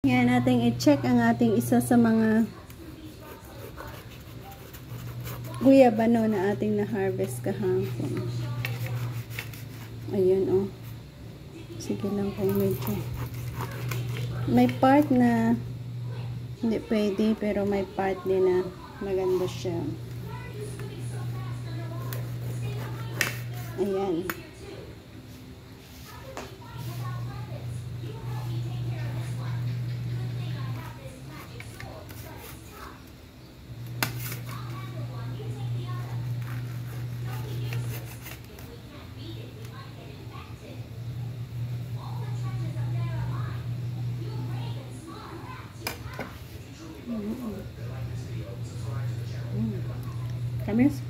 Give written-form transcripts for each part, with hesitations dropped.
Ngayon natin i-check ang ating isa sa mga guyabano na ating na-harvest kahapon. Ayun, oh. Sige lang kung medyo. May part na hindi pwede, pero may part din na maganda siya. Ayan. Tamis.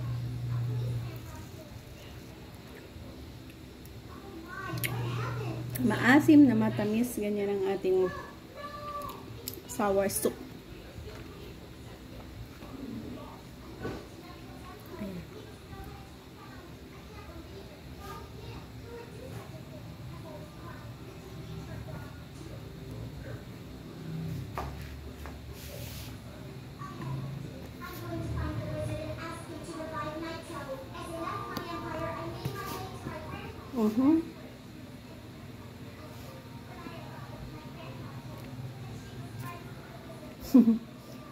Maasim na matamis, ganyan ang ating sour soup.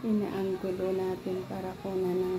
Inaanggulo natin para kunan ng